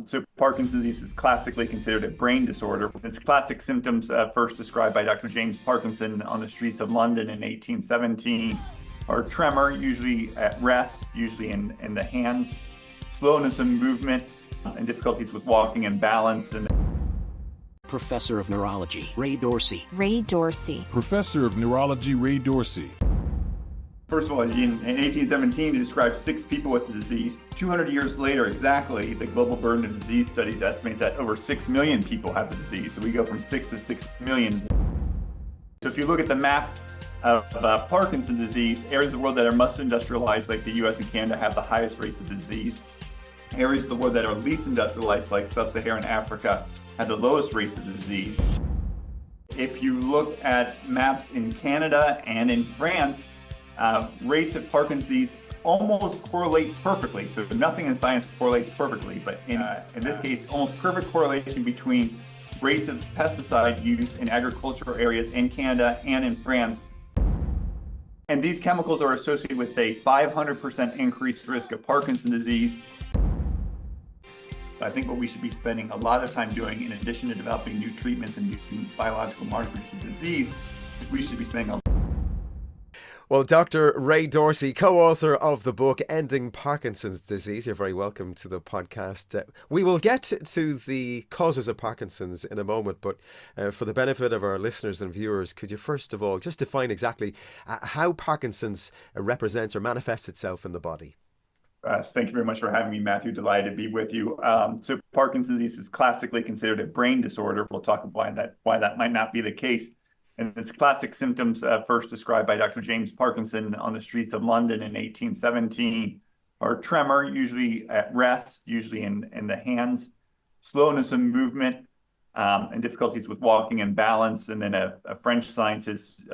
So Parkinson's disease is classically considered a brain disorder. Its classic symptoms first described by Dr. James Parkinson on the streets of London in 1817 are tremor, usually at rest, usually in the hands, slowness in movement, and difficulties with walking and balance. And Professor of Neurology, Ray Dorsey. Ray Dorsey. Professor of Neurology, Ray Dorsey. First of all, in 1817, he described 6 people with the disease. 200 years later, exactly, the global burden of disease studies estimate that over 6 million people have the disease. So we go from 6 to 6 million. So if you look at the map of Parkinson's disease, areas of the world that are most industrialized, like the US and Canada, have the highest rates of the disease. Areas of the world that are least industrialized, like sub-Saharan Africa, have the lowest rates of the disease. If you look at maps in Canada and in France, rates of Parkinson's disease almost correlate perfectly. So nothing in science correlates perfectly, but in this case, almost perfect correlation between rates of pesticide use in agricultural areas in Canada and in France. And these chemicals are associated with a 500% increased risk of Parkinson's disease. I think what we should be spending a lot of time doing, in addition to developing new treatments and new biological markers of disease, we should be spending a Well, Dr. Ray Dorsey, co-author of the book Ending Parkinson's Disease, you're very welcome to the podcast. We will get to the causes of Parkinson's in a moment, but for the benefit of our listeners and viewers, could you first of all just define exactly how Parkinson's represents or manifests itself in the body? Thank you very much for having me, Matthew. Delighted to be with you. So Parkinson's disease is classically considered a brain disorder. We'll talk about why that might not be the case. And its classic symptoms first described by Dr. James Parkinson on the streets of London in 1817 are tremor, usually at rest, usually in the hands, slowness in movement, and difficulties with walking and balance. And then a French scientist,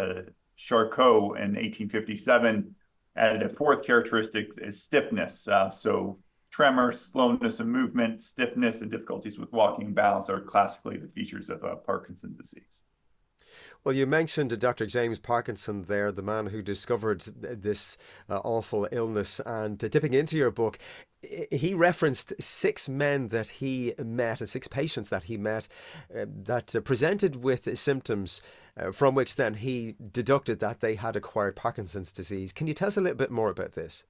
Charcot, in 1857, added a fourth characteristic is stiffness. So tremor, slowness in movement, stiffness, and difficulties with walking and balance are classically the features of Parkinson's disease. Well, you mentioned Dr. James Parkinson there, the man who discovered this awful illness. And dipping into your book, he referenced 6 men that he met, and 6 patients that he met that presented with symptoms from which then he deducted that they had acquired Parkinson's disease. Can you tell us a little bit more about this?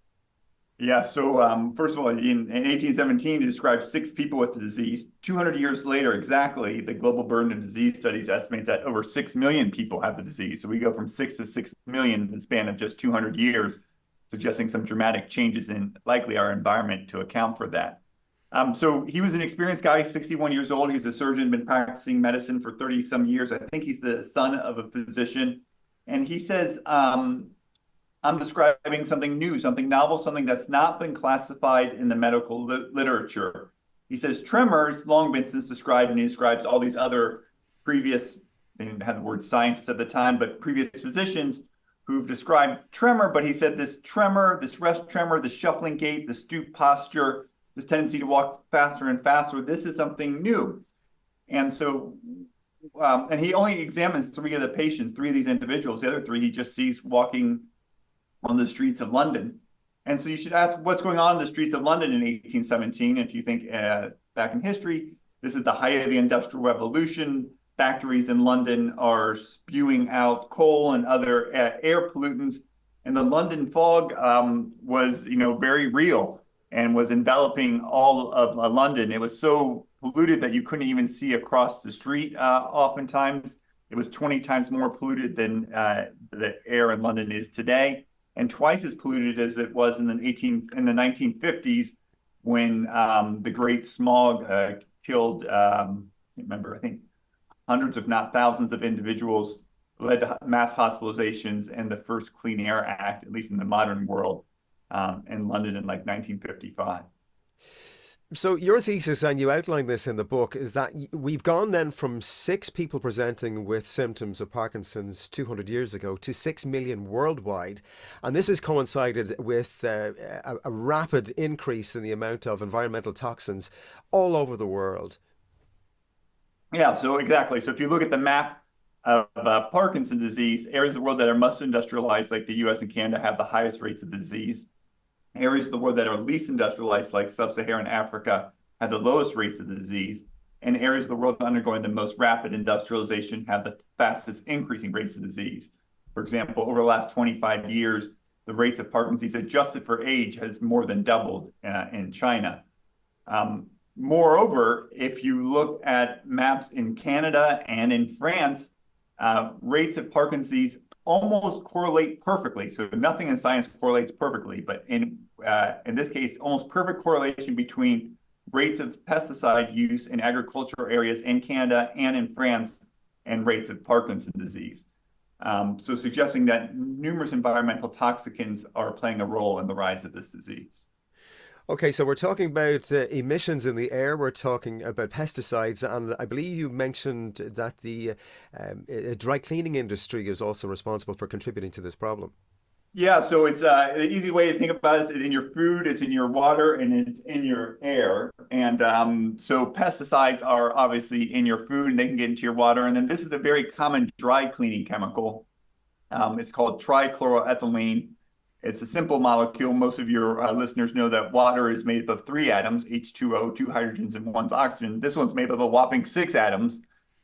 Yeah, so first of all, in 1817, he described 6 people with the disease. 200 years later, exactly, the global burden of disease studies estimate that over 6 million people have the disease. So we go from 6 to 6 million in the span of just 200 years, suggesting some dramatic changes in likely our environment to account for that. So he was an experienced guy, 61 years old. He was a surgeon, been practicing medicine for 30 some years. I think he's the son of a physician. And he says, I'm describing something new, something novel, something that's not been classified in the medical literature. He says tremors long been since described, and he describes all these other previous, they didn't have the word scientists at the time, but previous physicians who've described tremor. But he said this tremor, this rest tremor, the shuffling gait, the stoop posture, this tendency to walk faster and faster, this is something new. And so, and he only examines 3 of the patients, 3 of these individuals. The other 3 he just sees walking on the streets of London. And so you should ask what's going on in the streets of London in 1817. If you think back in history, this is the height of the Industrial Revolution. Factories in London are spewing out coal and other air pollutants. And the London fog was, very real and was enveloping all of London. It was so polluted that you couldn't even see across the street oftentimes. It was 20 times more polluted than the air in London is today, and twice as polluted as it was in the 1950s when the Great Smog killed, I think hundreds, if not thousands of individuals, led to mass hospitalizations and the first Clean Air Act, at least in the modern world, in London in 1955. So your thesis, and you outline this in the book, is that we've gone then from 6 people presenting with symptoms of Parkinson's 200 years ago to 6 million worldwide. And this has coincided with a rapid increase in the amount of environmental toxins all over the world. Yeah, so exactly. So if you look at the map of Parkinson's disease, areas of the world that are most industrialized, like the US and Canada, have the highest rates of the disease. Areas of the world that are least industrialized, like sub-Saharan Africa, have the lowest rates of the disease, and areas of the world undergoing the most rapid industrialization have the fastest increasing rates of disease. For example, over the last 25 years, the rates of Parkinson's disease adjusted for age has more than doubled in China. Moreover, if you look at maps in Canada and in France, rates of Parkinson's disease almost correlate perfectly. So nothing in science correlates perfectly, but in this case, almost perfect correlation between rates of pesticide use in agricultural areas in Canada and in France and rates of Parkinson's disease. So suggesting that numerous environmental toxicants are playing a role in the rise of this disease. Okay, so we're talking about emissions in the air, we're talking about pesticides, and I believe you mentioned that the dry cleaning industry is also responsible for contributing to this problem. Yeah, so it's an easy way to think about it. It's in your food, it's in your water, and it's in your air. And so pesticides are obviously in your food and they can get into your water. And then this is a very common dry cleaning chemical. It's called trichloroethylene. It's a simple molecule. Most of your listeners know that water is made up of 3 atoms, H2O, 2 hydrogens, and 1 oxygen. This one's made up of a whopping 6 atoms,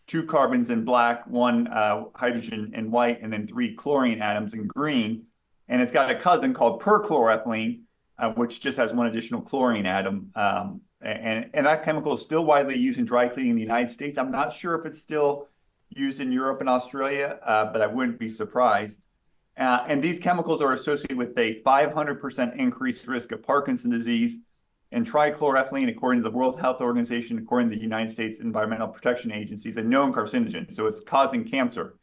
2 carbons in black, 1 hydrogen in white, and then 3 chlorine atoms in green. And it's got a cousin called perchloroethylene, which just has 1 additional chlorine atom. And that chemical is still widely used in dry cleaning in the United States. I'm not sure if it's still used in Europe and Australia, but I wouldn't be surprised. And these chemicals are associated with a 500% increased risk of Parkinson's disease. And trichloroethylene, according to the World Health Organization, according to the United States Environmental Protection Agency, is a known carcinogen. So it's causing cancer.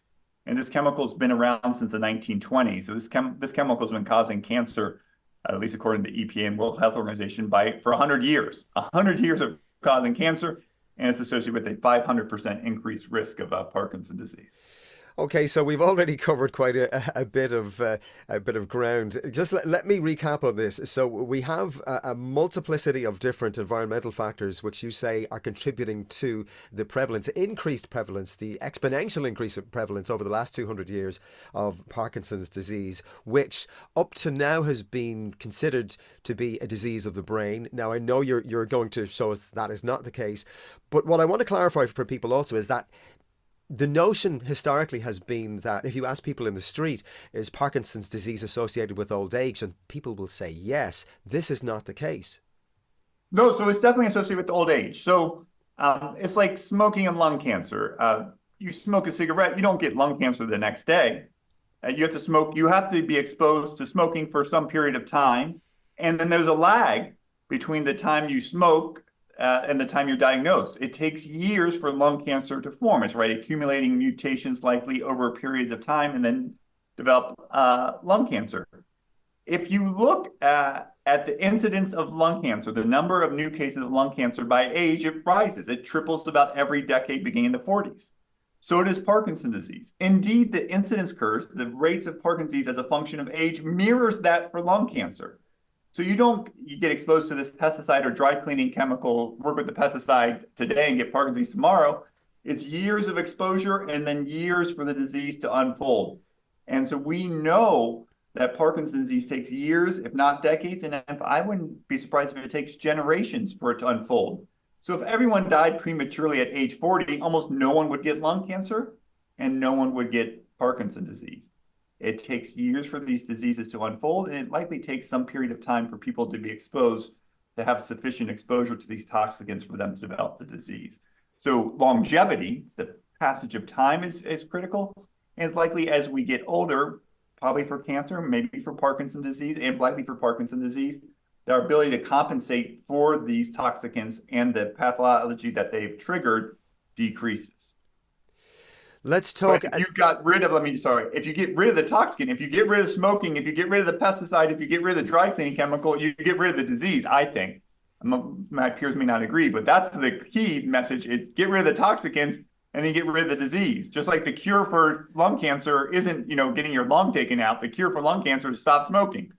And this chemical has been around since the 1920s. So this chemical has been causing cancer, at least according to the EPA and World Health Organization, for 100 years. 100 years of causing cancer, and it's associated with a 500% increased risk of Parkinson's disease. Okay, so we've already covered quite a bit of ground. Just let me recap on this. So we have a multiplicity of different environmental factors which you say are contributing to the increased prevalence, the exponential increase of prevalence over the last 200 years of Parkinson's disease, which up to now has been considered to be a disease of the brain. Now, I know you're going to show us that is not the case, but what I want to clarify for people also is that the notion historically has been that if you ask people in the street, is Parkinson's disease associated with old age? And people will say yes. This is not the case. No, so it's definitely associated with old age. So it's like smoking and lung cancer. You smoke a cigarette, you don't get lung cancer the next day. You have to smoke, you have to be exposed to smoking for some period of time. And then there's a lag between the time you smoke and the time you're diagnosed. It takes years for lung cancer to form. It's accumulating mutations likely over periods of time and then develop lung cancer. If you look at the incidence of lung cancer, the number of new cases of lung cancer by age, it rises. It triples about every decade beginning in the 40s. So does Parkinson's disease. Indeed, the incidence curves, the rates of Parkinson's disease as a function of age mirrors that for lung cancer. So you get exposed to this pesticide or dry cleaning chemical, work with the pesticide today and get Parkinson's disease tomorrow. It's years of exposure and then years for the disease to unfold. And so we know that Parkinson's disease takes years, if not decades, and I wouldn't be surprised if it takes generations for it to unfold. So if everyone died prematurely at age 40, almost no one would get lung cancer and no one would get Parkinson's disease. It takes years for these diseases to unfold, and it likely takes some period of time for people to be exposed, to have sufficient exposure to these toxicants for them to develop the disease. So longevity, the passage of time is critical, and it's likely as we get older, probably for cancer, maybe for Parkinson's disease, and likely for Parkinson's disease, our ability to compensate for these toxicants and the pathology that they've triggered decreases. Let's talk. But if you got rid of, if you get rid of the toxin, if you get rid of smoking, if you get rid of the pesticide, if you get rid of the dry cleaning chemical, you get rid of the disease, I think. My peers may not agree, but that's the key message is get rid of the toxicants and then get rid of the disease. Just like the cure for lung cancer isn't, getting your lung taken out. The cure for lung cancer is stop smoking.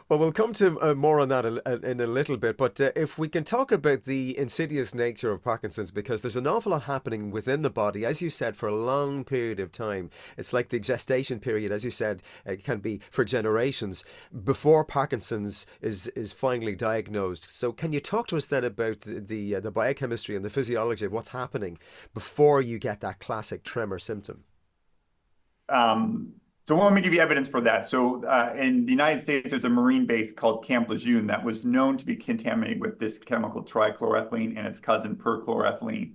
Well, we'll come to more on that in a little bit. But if we can talk about the insidious nature of Parkinson's, because there's an awful lot happening within the body, as you said, for a long period of time. It's like the gestation period, as you said, it can be for generations before Parkinson's is finally diagnosed. So, can you talk to us then about the biochemistry and the physiology of what's happening before you get that classic tremor symptom? So let me give you evidence for that. So in the United States, there's a marine base called Camp Lejeune that was known to be contaminated with this chemical trichloroethylene and its cousin perchloroethylene.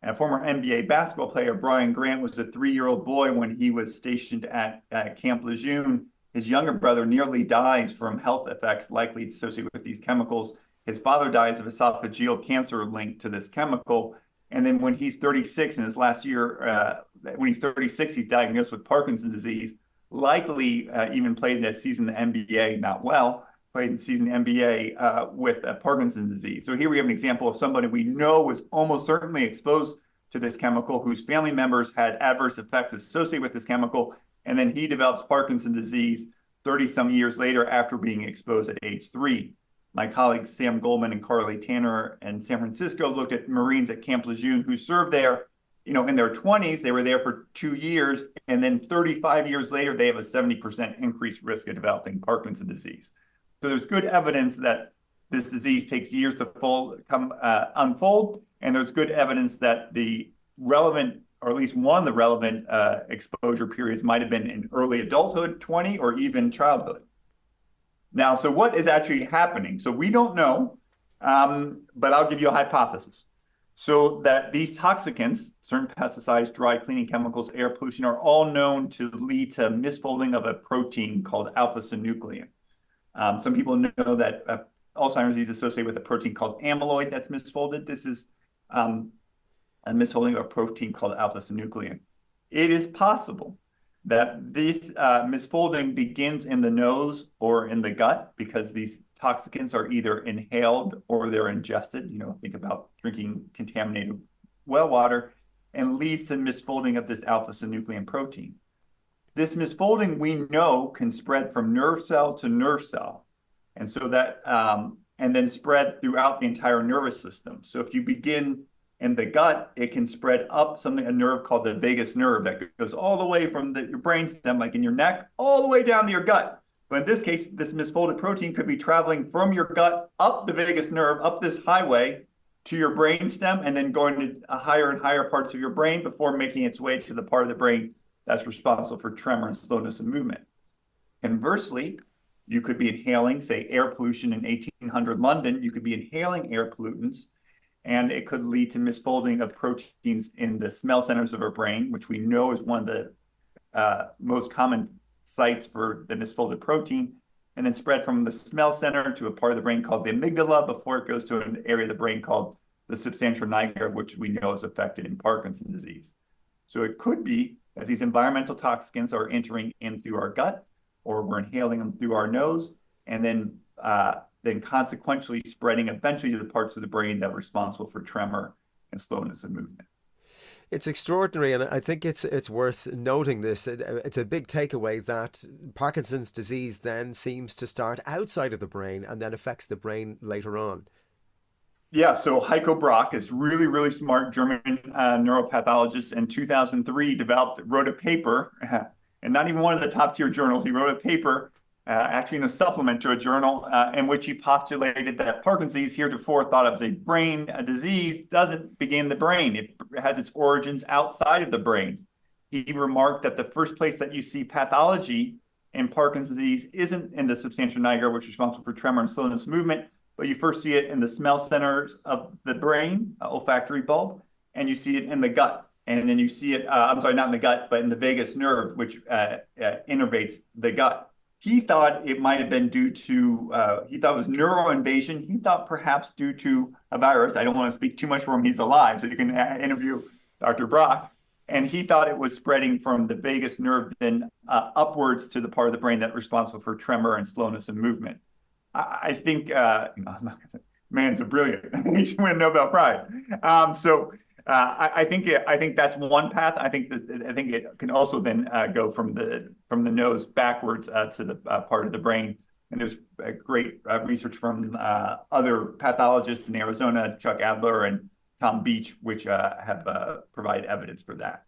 And a former NBA basketball player, Brian Grant, was a 3-year-old boy when he was stationed at Camp Lejeune. His younger brother nearly dies from health effects likely associated with these chemicals. His father dies of esophageal cancer linked to this chemical. And then when he's 36 in his last year, when he's 36, he's diagnosed with Parkinson's disease, likely even played a season in the NBA, not well, played in season in the NBA with Parkinson's disease. So here we have an example of somebody we know was almost certainly exposed to this chemical, whose family members had adverse effects associated with this chemical, and then he develops Parkinson's disease 30-some years later after being exposed at age 3. My colleagues Sam Goldman and Carly Tanner in San Francisco looked at Marines at Camp Lejeune who served there, in their 20s. They were there for 2 years, and then 35 years later, they have a 70% increased risk of developing Parkinson's disease. So there's good evidence that this disease takes years to unfold, and there's good evidence that the relevant, or at least one of the relevant exposure periods might have been in early adulthood, 20, or even childhood. Now, so what is actually happening? So we don't know, but I'll give you a hypothesis. So that these toxicants, certain pesticides, dry cleaning chemicals, air pollution, are all known to lead to misfolding of a protein called alpha-synuclein. Some people know that Alzheimer's disease is associated with a protein called amyloid that's misfolded. This is a misfolding of a protein called alpha-synuclein. It is possible that this misfolding begins in the nose or in the gut because these toxicants are either inhaled or they're ingested. Think about drinking contaminated well water, and leads to misfolding of this alpha-synuclein protein. This misfolding, we know, can spread from nerve cell to nerve cell, and so that and then spread throughout the entire nervous system. So if you begin in the gut, it can spread up a nerve called the vagus nerve that goes all the way from your brainstem, like in your neck, all the way down to your gut. But in this case, this misfolded protein could be traveling from your gut up the vagus nerve, up this highway to your brainstem, and then going to higher and higher parts of your brain before making its way to the part of the brain that's responsible for tremor and slowness of movement. Conversely, you could be inhaling, say, air pollution in 1800 London. You could be inhaling air pollutants, and it could lead to misfolding of proteins in the smell centers of our brain, which we know is one of the most common sites for the misfolded protein, and then spread from the smell center to a part of the brain called the amygdala before it goes to an area of the brain called the substantia nigra, which we know is affected in Parkinson's disease. So it could be that these environmental toxins are entering in through our gut, or we're inhaling them through our nose, and then consequentially spreading eventually to the parts of the brain that are responsible for tremor and slowness of movement. It's extraordinary, and I think it's worth noting this. It's a big takeaway that Parkinson's disease then seems to start outside of the brain and then affects the brain later on. Yeah, so Heiko Braak is really, really smart German neuropathologist. In 2003, wrote a paper, and not even one of the top tier journals. He wrote a paper, actually in a supplement to a journal, in which he postulated that Parkinson's disease, heretofore thought of as a brain disease, doesn't begin in the brain. It has its origins outside of the brain. He remarked that the first place that you see pathology in Parkinson's disease isn't in the substantia nigra, which is responsible for tremor and slowness of movement, but you first see it in the smell centers of the brain, olfactory bulb, and you see it in the gut. And then you see it, not in the gut, but in the vagus nerve, which innervates the gut. He thought it might have been due to, he thought it was neuroinvasion. He thought perhaps due to a virus. I don't want to speak too much for him. He's alive, so you can interview Dr. Braak. And he thought it was spreading from the vagus nerve then upwards to the part of the brain that's responsible for tremor and slowness of movement. I think, I'm not gonna say, man's a brilliant. He should win a Nobel Prize. I think that's one path. I think it can also then go from the nose backwards to the part of the brain And there's great research from other pathologists in Arizona, Chuck Adler and Tom Beach, which have provided evidence for that.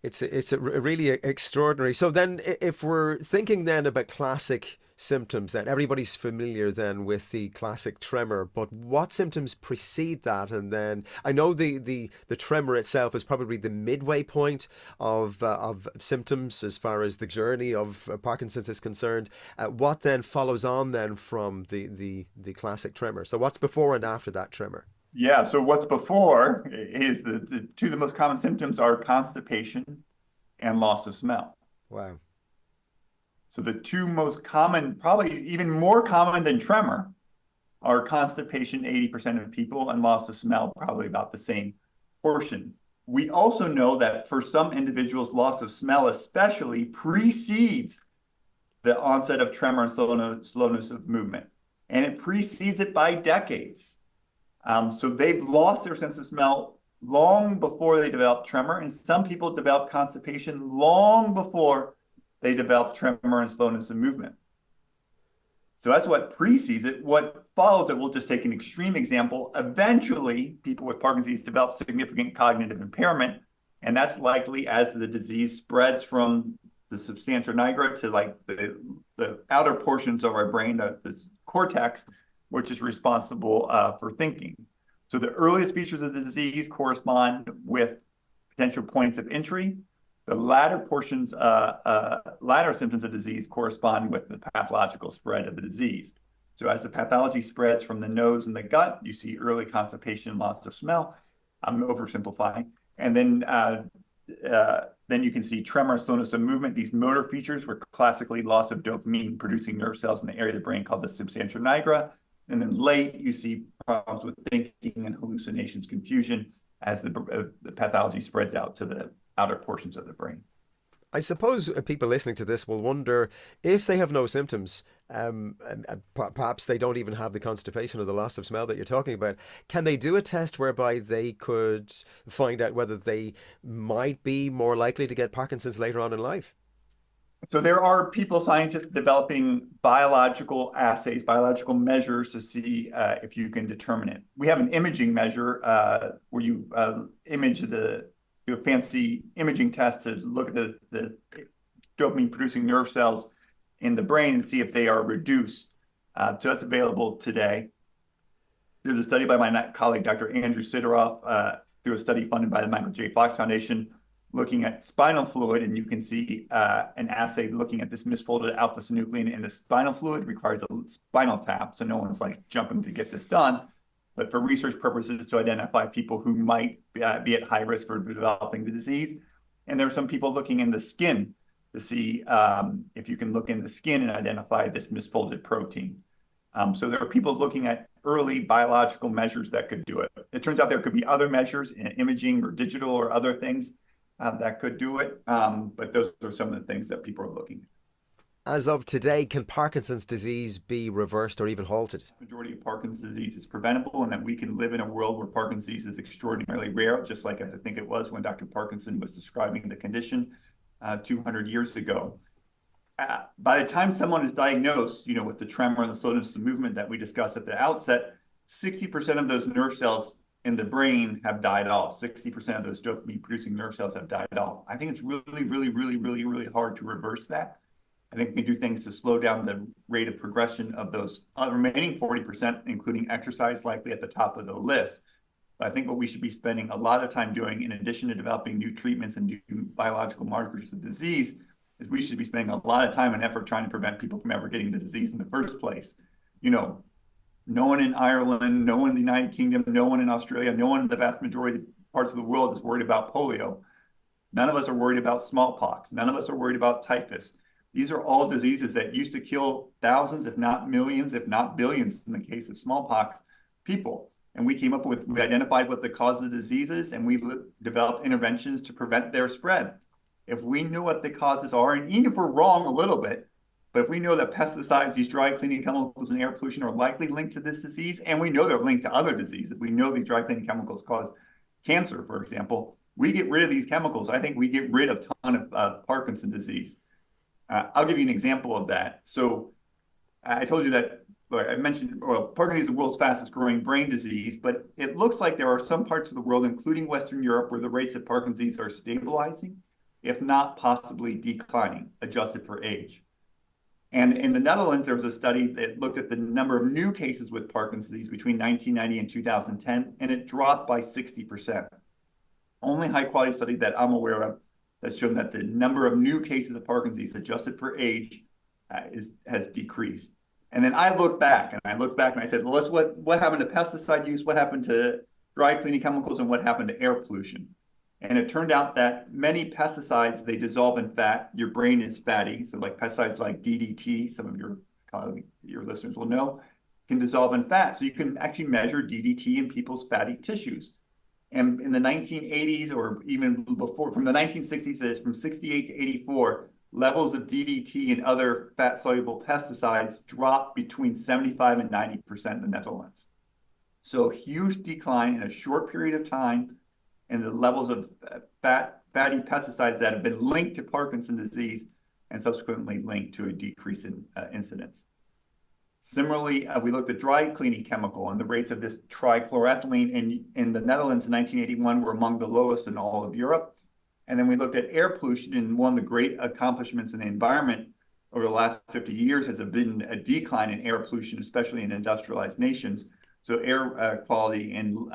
It's a really extraordinary. So then, if we're thinking then about classic symptoms, then everybody's familiar then with the classic tremor. But what symptoms precede that? And then I know the tremor itself is probably the midway point of symptoms as far as the journey of Parkinson's is concerned. What then follows on then from the classic tremor? So what's before and after that tremor? Yeah, so what's before is the two of the most common symptoms are constipation and loss of smell. Wow. So the two most common, probably even more common than tremor, are constipation, 80% of people, and loss of smell, probably about the same portion. We also know that for some individuals, loss of smell especially precedes the onset of tremor and slowness of movement. And it precedes it by decades. So they've lost their sense of smell long before they develop tremor, and some people develop constipation long before they develop tremor and slowness of movement. So that's what precedes it. What follows it, we'll just take an extreme example. Eventually, people with Parkinson's develop significant cognitive impairment, and that's likely as the disease spreads from the substantia nigra to like the outer portions of our brain, the cortex, which is responsible for thinking. So the earliest features of the disease correspond with potential points of entry. The latter portions, latter symptoms of disease correspond with the pathological spread of the disease. So as the pathology spreads from the nose and the gut, you see early constipation, loss of smell. I'm oversimplifying. And then you can see tremor, slowness of movement. These motor features were classically loss of dopamine producing nerve cells in the area of the brain called the substantia nigra. And then late, you see problems with thinking and hallucinations, confusion, as the pathology spreads out to the outer portions of the brain. I suppose people listening to this will wonder if they have no symptoms, perhaps they don't even have the constipation or the loss of smell that you're talking about. Can they do a test whereby they could find out whether they might be more likely to get Parkinson's later on in life? So there are scientists developing biological assays, biological measures to see if you can determine it. We have an imaging measure where you do a fancy imaging test to look at the dopamine-producing nerve cells in the brain and see if they are reduced. So that's available today. There's a study by my colleague, Dr. Andrew Sidoroff, through a study funded by the Michael J. Fox Foundation, looking at spinal fluid, and you can see an assay looking at this misfolded alpha-synuclein in the spinal fluid. Requires a spinal tap, so no one's like jumping to get this done. But for research purposes, to identify people who might be at high risk for developing the disease. And there are some people looking in the skin to see if you can look in the skin and identify this misfolded protein. So there are people looking at early biological measures that could do it. It turns out there could be other measures in imaging or digital or other things that could do it. But those are some of the things that people are looking at. As of today, can Parkinson's disease be reversed or even halted? The majority of Parkinson's disease is preventable, and that we can live in a world where Parkinson's disease is extraordinarily rare, just like I think it was when Dr. Parkinson was describing the condition 200 years ago. By the time someone is diagnosed, with the tremor and the slowness of movement that we discussed at the outset, 60% of those nerve cells in the brain have died off. 60% of those dopamine-producing nerve cells have died off. I think it's really, really, really, really, really hard to reverse that. I think we can do things to slow down the rate of progression of those remaining 40%, including exercise, likely at the top of the list. But I think what we should be spending a lot of time doing, in addition to developing new treatments and new biological markers of disease, is we should be spending a lot of time and effort trying to prevent people from ever getting the disease in the first place. No one in Ireland, no one in the United Kingdom, no one in Australia, no one in the vast majority of parts of the world is worried about polio. None of us are worried about smallpox. None of us are worried about typhus. These are all diseases that used to kill thousands, if not millions, if not billions, in the case of smallpox, people. And we identified what the cause of the disease is, and we developed interventions to prevent their spread. If we know what the causes are, and even if we're wrong a little bit, but if we know that pesticides, these dry cleaning chemicals and air pollution are likely linked to this disease, and we know they're linked to other diseases, we know these dry cleaning chemicals cause cancer, for example, we get rid of these chemicals. I think we get rid of a ton of Parkinson's disease. I'll give you an example of that. So I told you that, or I mentioned, well, Parkinson's is the world's fastest growing brain disease, but it looks like there are some parts of the world, including Western Europe, where the rates of Parkinson's disease are stabilizing, if not possibly declining, adjusted for age. And in the Netherlands, there was a study that looked at the number of new cases with Parkinson's disease between 1990 and 2010, and it dropped by 60%. Only high quality study that I'm aware of that's shown that the number of new cases of Parkinson's disease adjusted for age has decreased. And then I looked back and I said, well, what happened to pesticide use? What happened to dry cleaning chemicals? And what happened to air pollution? And it turned out that many pesticides, they dissolve in fat. Your brain is fatty. So like pesticides like DDT, some of your listeners will know, can dissolve in fat. So you can actually measure DDT in people's fatty tissues. And in the 1980s, or even before, from the 1960s, from 68 to 84, levels of DDT and other fat-soluble pesticides dropped between 75 and 90% in the Netherlands. So huge decline in a short period of time in the levels of fatty pesticides that have been linked to Parkinson's disease and subsequently linked to a decrease in incidence. Similarly, we looked at dry cleaning chemical, and the rates of this trichloroethylene in the Netherlands in 1981 were among the lowest in all of Europe. And then we looked at air pollution, and one of the great accomplishments in the environment over the last 50 years has been a decline in air pollution, especially in industrialized nations. So air quality in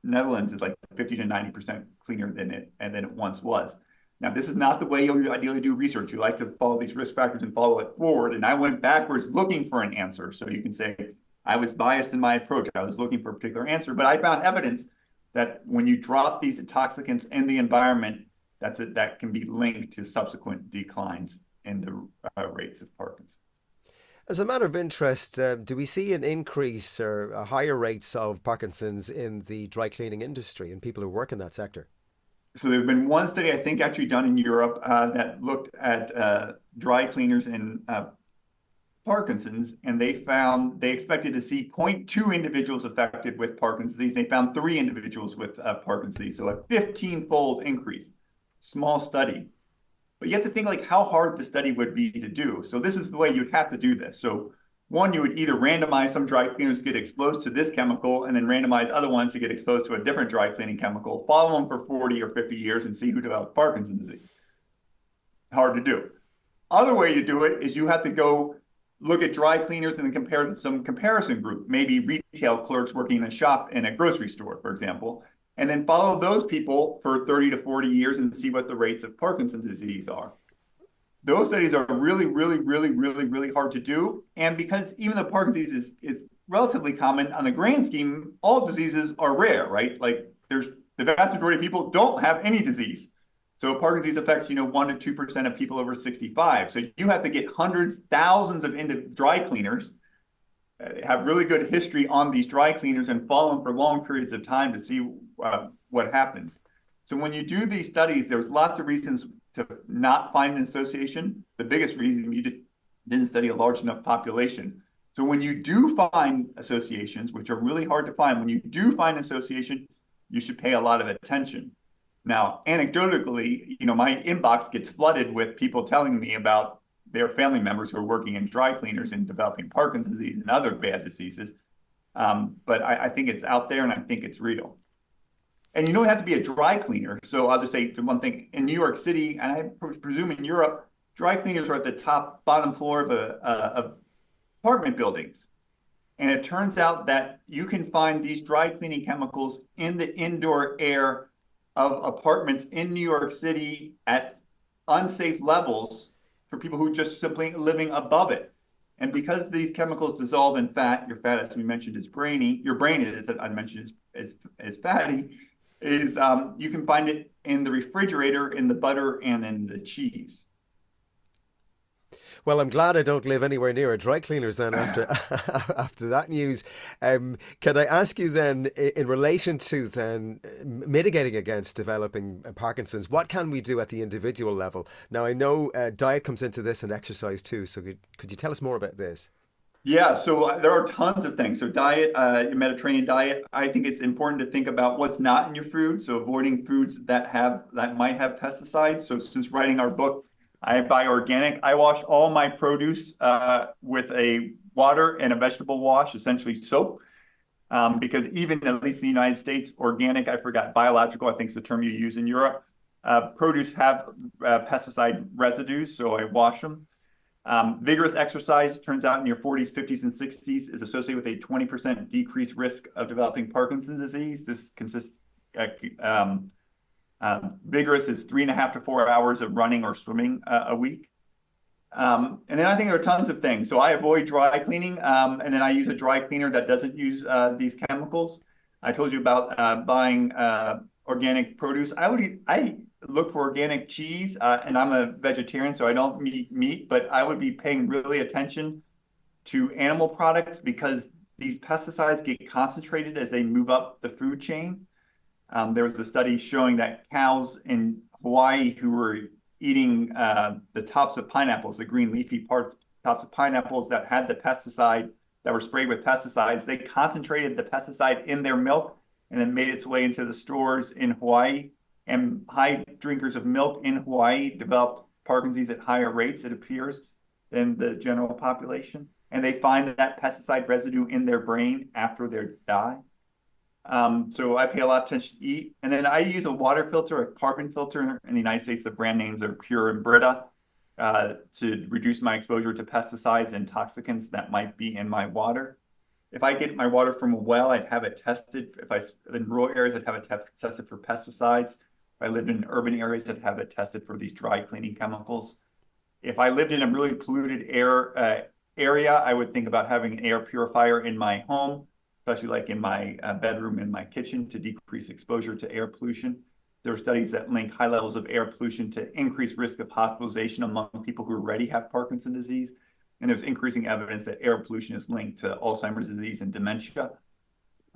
Netherlands is like 50 to 90% cleaner than it once was. Now, this is not the way you ideally do research. You like to follow these risk factors and follow it forward. And I went backwards looking for an answer. So you can say I was biased in my approach. I was looking for a particular answer, but I found evidence that when you drop these intoxicants in the environment, that can be linked to subsequent declines in the rates of Parkinson's. As a matter of interest, do we see an increase or higher rates of Parkinson's in the dry cleaning industry and people who work in that sector? So there's been one study, I think, actually done in Europe that looked at dry cleaners in Parkinson's, and they expected to see 0.2 individuals affected with Parkinson's disease. They found 3 individuals with Parkinson's disease, so a 15-fold increase. Small study. But you have to think like how hard the study would be to do. So this is the way you'd have to do this. So one, you would either randomize some dry cleaners to get exposed to this chemical and then randomize other ones to get exposed to a different dry cleaning chemical, follow them for 40 or 50 years and see who develops Parkinson's disease. Hard to do. Other way to do it is you have to go look at dry cleaners and then compare to some comparison group, maybe retail clerks working in a shop in a grocery store, for example, and then follow those people for 30 to 40 years and see what the rates of Parkinson's disease are. Those studies are really, really, really, really, really hard to do. And because even though Parkinson's disease is relatively common, on the grand scheme, all diseases are rare, right? Like the vast majority of people don't have any disease. So Parkinson's disease affects, 1 to 2% of people over 65. So you have to get hundreds, thousands of dry cleaners, have really good history on these dry cleaners and follow them for long periods of time to see what happens. So when you do these studies, there's lots of reasons to not find an association. The biggest reason you didn't study a large enough population. So when you do find associations, which are really hard to find, when you do find an association, you should pay a lot of attention. Now, anecdotally, my inbox gets flooded with people telling me about their family members who are working in dry cleaners and developing Parkinson's disease and other bad diseases. But I think it's out there and I think it's real. And you don't have to be a dry cleaner. So I'll just say one thing. In New York City, and I presume in Europe, dry cleaners are at the bottom floor of apartment buildings. And it turns out that you can find these dry cleaning chemicals in the indoor air of apartments in New York City at unsafe levels for people who just simply living above it. And because these chemicals dissolve in fat, your fat, as we mentioned, is brainy. Your brain is, as I mentioned, is fatty. You can find it in the refrigerator, in the butter, and in the cheese. Well, I'm glad I don't live anywhere near a dry cleaners then after that news. Can I ask you then, in relation to then mitigating against developing Parkinson's, what can we do at the individual level? Now, I know diet comes into this and exercise too, so could you tell us more about this? Yeah, so there are tons of things. So diet, your Mediterranean diet, I think it's important to think about what's not in your food. So avoiding foods that might have pesticides. So since writing our book, I buy organic. I wash all my produce with a water and a vegetable wash, essentially soap. Because even at least in the United States, organic, I forgot, biological, I think is the term you use in Europe, produce have pesticide residues, so I wash them. Vigorous exercise, turns out in your 40s, 50s, and 60s, is associated with a 20% decreased risk of developing Parkinson's disease. This consists, vigorous is 3.5 to 4 hours of running or swimming a week. And then I think there are tons of things. So I avoid dry cleaning, and then I use a dry cleaner that doesn't use these chemicals. I told you about buying organic produce. I look for organic cheese, and I'm a vegetarian, so I don't eat meat, but I would be paying really attention to animal products because these pesticides get concentrated as they move up the food chain. There was a study showing that cows in Hawaii who were eating the tops of pineapples, the green leafy parts, tops of pineapples that had the pesticide, that were sprayed with pesticides, they concentrated the pesticide in their milk and then made its way into the stores in Hawaii. And high drinkers of milk in Hawaii developed Parkinson's at higher rates, it appears, than the general population. And they find that pesticide residue in their brain after they die. So I pay a lot of attention to eat. And then I use a water filter, a carbon filter. In the United States, the brand names are Pure and Brita, to reduce my exposure to pesticides and toxicants that might be in my water. If I get my water from a well, I'd have it tested. If I live in rural areas, I'd have it tested for pesticides. If I lived in urban areas, I'd have it tested for these dry cleaning chemicals. If I lived in a really polluted air area, I would think about having an air purifier in my home, especially like in my bedroom and my kitchen, to decrease exposure to air pollution. There are studies that link high levels of air pollution to increased risk of hospitalization among people who already have Parkinson's disease. And there's increasing evidence that air pollution is linked to Alzheimer's disease and dementia.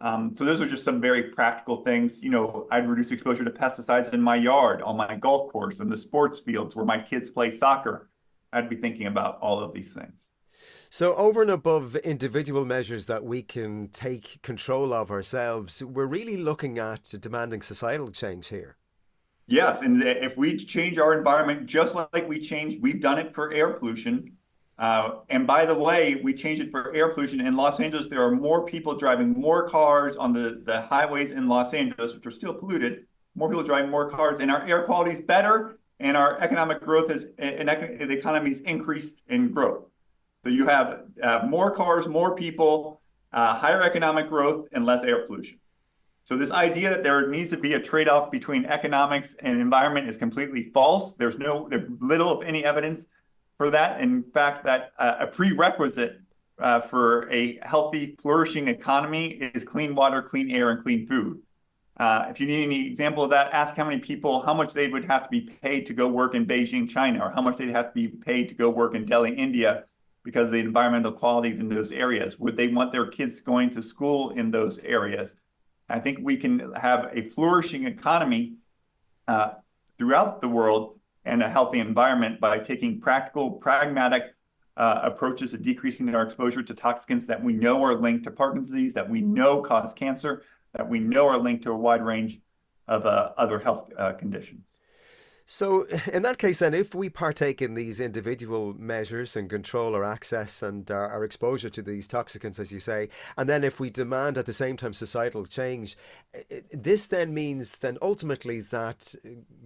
So those are just some very practical things. You know, I'd reduce exposure to pesticides in my yard, on my golf course, in the sports fields where my kids play soccer. I'd be thinking about all of these things. So, over and above individual measures that we can take control of ourselves, we're really looking at demanding societal change here. Yes, and if we change our environment just like we've done it for air pollution. And by the way, we changed it for air pollution. In Los Angeles, there are more people driving more cars on the highways in Los Angeles, which are still polluted, more people driving more cars, and our air quality is better, and our economic growth the economy's increased in growth. So you have more cars, more people, higher economic growth, and less air pollution. So this idea that there needs to be a trade-off between economics and environment is completely false. There's little, if any, evidence for that. In fact, that a prerequisite for a healthy, flourishing economy is clean water, clean air, and clean food. If you need any example of that, ask how much they would have to be paid to go work in Beijing, China, or how much they'd have to be paid to go work in Delhi, India, because of the environmental quality in those areas. Would they want their kids going to school in those areas? I think we can have a flourishing economy throughout the world and a healthy environment by taking practical, pragmatic approaches to decreasing our exposure to toxicants that we know are linked to Parkinson's disease, that we know cause cancer, that we know are linked to a wide range of other health conditions. So, in that case, then, if we partake in these individual measures and control our access and our exposure to these toxicants, as you say, and then if we demand at the same time societal change, this then means then ultimately that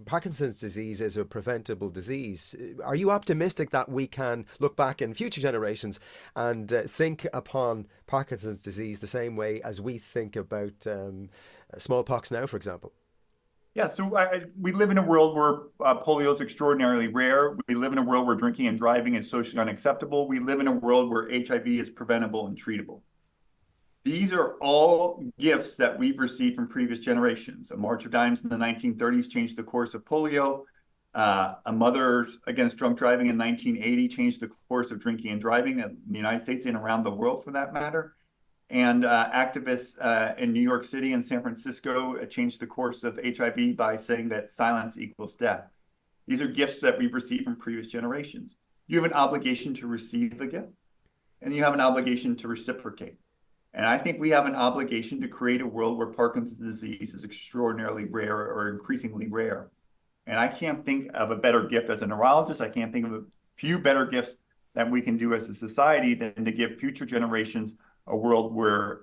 Parkinson's disease is a preventable disease. Are you optimistic that we can look back in future generations and think upon Parkinson's disease the same way as we think about smallpox now, for example? Yeah, so we live in a world where polio is extraordinarily rare. We live in a world where drinking and driving is socially unacceptable. We live in a world where HIV is preventable and treatable. These are all gifts that we've received from previous generations. A March of Dimes in the 1930s changed the course of polio. A Mothers Against Drunk Driving in 1980 changed the course of drinking and driving in the United States and around the world, for that matter. And activists in New York City and San Francisco changed the course of HIV by saying that silence equals death. These are gifts that we've received from previous generations. You have an obligation to receive a gift, and you have an obligation to reciprocate. And I think we have an obligation to create a world where Parkinson's disease is extraordinarily rare or increasingly rare. And I can't think of a better gift as a neurologist. I can't think of a few better gifts that we can do as a society than to give future generations a world where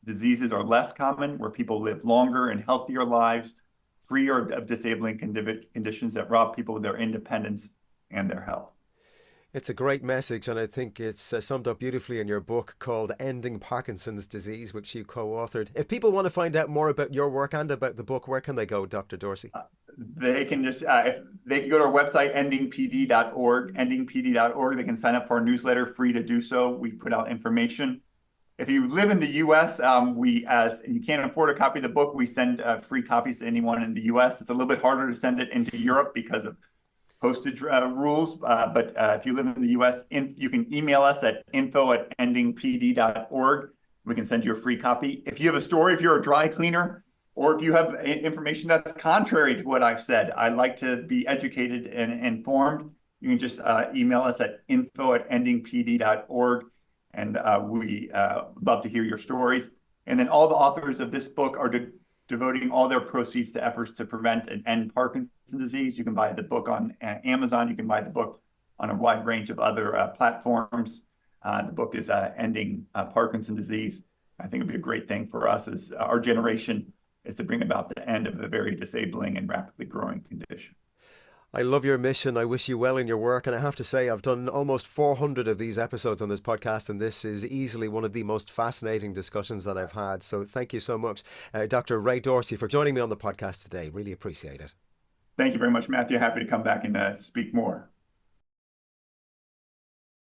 diseases are less common, where people live longer and healthier lives, free of disabling conditions that rob people of their independence and their health. It's a great message, and I think it's summed up beautifully in your book called Ending Parkinson's Disease, which you co-authored. If people want to find out more about your work and about the book, where can they go, Dr. Dorsey? They can just, if they can go to our website, endingpd.org, endingpd.org. They can sign up for our newsletter, free to do so. We put out information. If you live in the U.S., and you can't afford a copy of the book, we send free copies to anyone in the U.S. It's a little bit harder to send it into Europe because of postage rules. But if you live in the U.S., you can email us at info@endingpd.org. We can send you a free copy. If you have a story, if you're a dry cleaner, or if you have information that's contrary to what I've said, I'd like to be educated and informed. You can just email us at info@endingpd.org. And we love to hear your stories. And then all the authors of this book are devoting all their proceeds to efforts to prevent and end Parkinson's disease. You can buy the book on Amazon. You can buy the book on a wide range of other platforms. The book is Ending Parkinson's Disease. I think it'd be a great thing for us as our generation is to bring about the end of a very disabling and rapidly growing condition. I love your mission. I wish you well in your work. And I have to say, I've done almost 400 of these episodes on this podcast, and this is easily one of the most fascinating discussions that I've had. So thank you so much, Dr. Ray Dorsey, for joining me on the podcast today. Really appreciate it. Thank you very much, Matthew. Happy to come back and speak more.